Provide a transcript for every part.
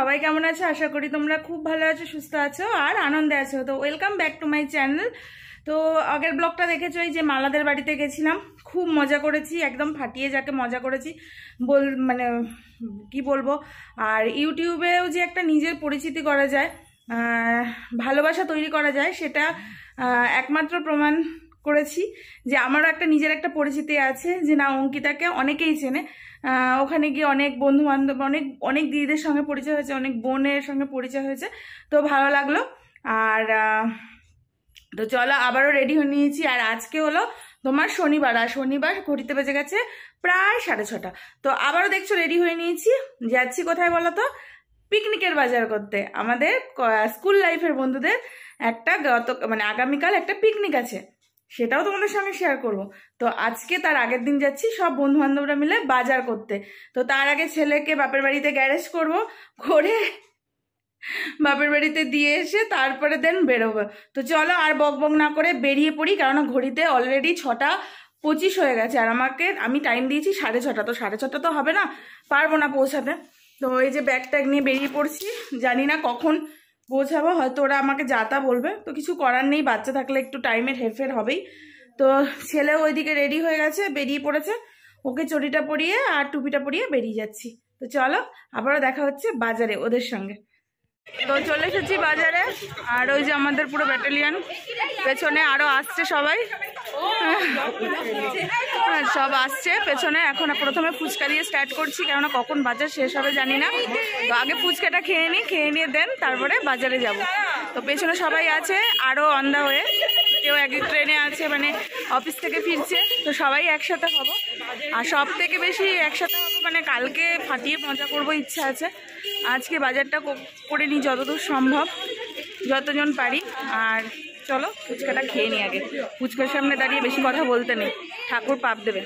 সবাই কেমন আছো? আশা করি তোমরা খুব ভালো আছো, সুস্থ আছো আর আনন্দে আছো। তো welcome back to my channel. তো আগের ব্লগটা দেখেছো, এই যে মালাদের বাড়িতে গেছিলাম, খুব মজা করেছি, একদম ফাটিয়ে যাকে মজা করেছি মানে কি বলবো। আর ইউটিউবেও যে একটা নিজের পরিচিতি করা যায়, ভালোবাসা তৈরি করা যায়, সেটা একমাত্র প্রমাণ করেছি যে আমারও একটা নিজের একটা পরিচিতি আছে, যে না অঙ্কিতাকে অনেকেই চেনে। ওখানে গিয়ে অনেক বন্ধু বান্ধব, অনেক দিদিদের সঙ্গে পরিচয় হয়েছে, অনেক বোনের সঙ্গে পরিচয় হয়েছে, তো ভালো লাগলো। আর তো চলো আবারও রেডি হয়ে নিয়েছি। আর আজকে হলো তোমার শনিবার, আর শনিবার ঘড়িতে বেজে গেছে প্রায় 6:30। তো আবারও দেখছো রেডি হয়ে নিয়েছি, যাচ্ছি কোথায় বলো তো? পিকনিকের বাজার করতে। আমাদের স্কুল লাইফের বন্ধুদের একটা আগামীকাল একটা পিকনিক আছে, সেটাও তোমাদের সঙ্গে শেয়ার করব। তো আজকে তার আগের দিন যাচ্ছি সব বন্ধু বান্ধবরা মিলে বাজার করতে। তো তার আগে ছেলেকে বাপের বাড়িতে গ্যারেজ করে বাপের বাড়িতে দিয়ে এসে তারপরে দেন বেরোবো। তো চলো আর বক না করে বেরিয়ে পড়ি, কারণ ঘড়িতে অলরেডি 6:25 হয়ে গেছে, আর আমি টাইম দিয়েছি 6:30। তো 6:30 তো হবে না, পারবো না পৌঁছাতে। তো এই যে ব্যাগ ট্যাগ নিয়ে বেরিয়ে পড়ছি, জানি না কখন পৌঁছাবো, হয়তো ওরা আমাকে যাতা বলবে, তো কিছু করার নেই, বাচ্চা থাকলে একটু টাইমের হেরফের হবেই। তো ছেলেও ওইদিকে রেডি হয়ে গেছে, বেরিয়ে পড়েছে, ওকে চটিটা পরিয়ে আর টুপিটা পরিয়ে বেরিয়ে যাচ্ছি। তো চলো আবারও দেখা হচ্ছে বাজারে ওদের সঙ্গে। তো চলে এসেছি বাজারে, আর ওই যে আমাদের পুরো ব্যাটালিয়ান, পেছনে আরো আসছে সবাই, সব আসছে পেছনে। এখন প্রথমে ফুচকা দিয়ে স্টার্ট করছি, কেননা কখন বাজার শেষ হবে জানি না। তো আগে ফুচকাটা খেয়ে নিয়ে দেন তারপরে বাজারে যাব। তো পেছনে সবাই আছে, আরো অন দা ওয়ে, কেউ এক ট্রেনে আছে, মানে অফিস থেকে ফিরছে। তো সবাই একসাথে হব, আর সব থেকে বেশি একসাথে হবো মানে কালকে ফাটিয়ে মজা করবো ইচ্ছা আছে। আজকে বাজারটা করে নিই যতদূর সম্ভব, যতজন পারি। আর চলো ফুচকাটা খেয়ে নিই আগে, ফুচকার সামনে দাঁড়িয়ে বেশি কথা বলতে নেই, ঠাকুর পাপ দেবে।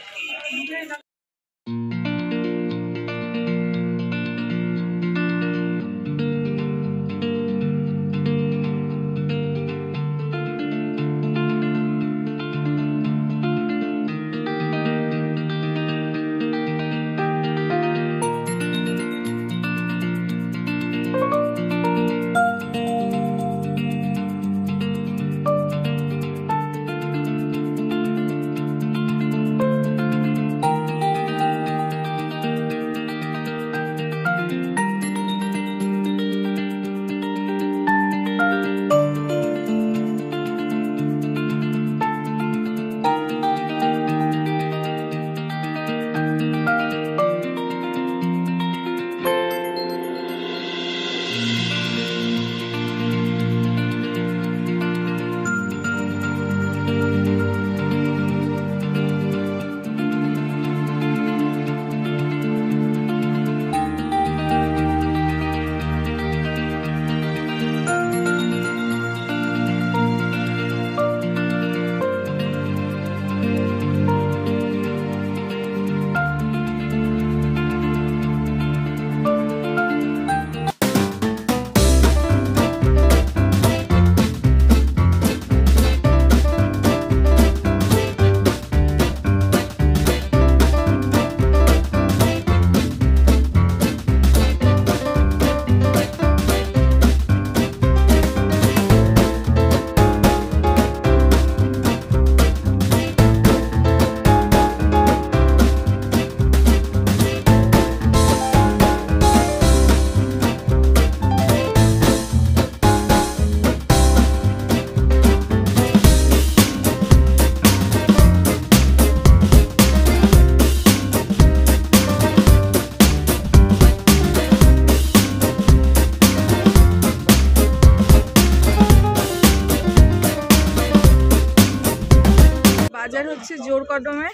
বাজার হচ্ছে জোর কদমে,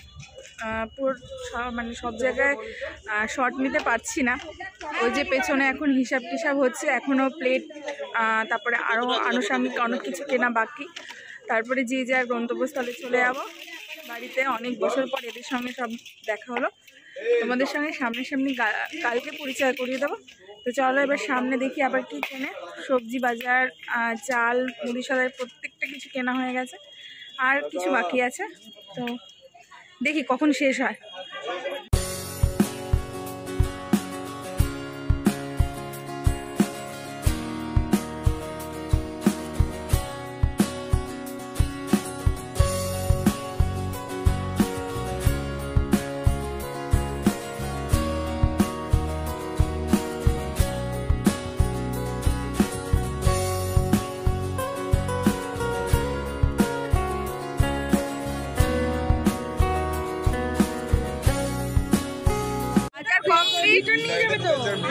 পুরো মানে সব জায়গায় শর্ট নিতে পারছি না। ওই যে পেছনে এখন হিসাব টিসাব হচ্ছে, এখনও প্লেট, তারপরে আরও আনুষঙ্গিক অনেক কিছু কেনা বাকি। তারপরে যে যার গন্তব্যস্থলে চলে যাবো বাড়িতে। অনেক বছর পর এদের সঙ্গে সব দেখা হলো, তোমাদের সঙ্গে সামনাসামনি কালকে পরিচয় করিয়ে দেবো। তো চলো এবার সামনে দেখি আবার কি কেনে। সবজি বাজার, চাল, মুদি সদাই প্রত্যেকটা কিছু কেনা হয়ে গেছে, আর কিছু বাকি আছে। তো দেখি কখন শেষ হয়।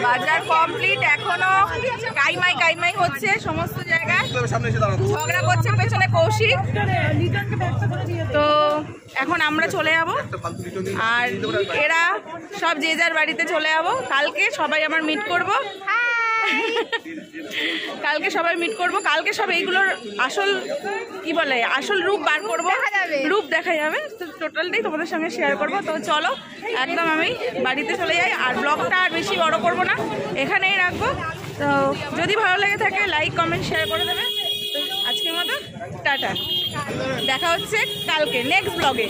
বাজার কমপ্লিট, এখনো কাইমাই হচ্ছে সমস্ত জায়গায়, ঝগড়া করছে পেছনে কৌশিক। তো এখন আমরা চলে যাব, আর এরা সব যে যার বাড়িতে চলে যাব। কালকে সবাই আমার মিট করব, কালকে সবাই মিট করব, কালকে সব এইগুলোর আসল কি বলে আসল রূপ বার করব, রূপ দেখা যাবে। তো টোটালটাই তোমাদের সঙ্গে শেয়ার করব। তো চলো একদম আমি বাড়িতে চলে যাই, আর ব্লগটা আর বেশি বড় করব না, এখানেই রাখবো। তো যদি ভালো লেগে থাকে লাইক কমেন্ট শেয়ার করে দেবে। তো আজকের মতো টাটা, দেখা হচ্ছে কালকে নেক্সট ব্লগে।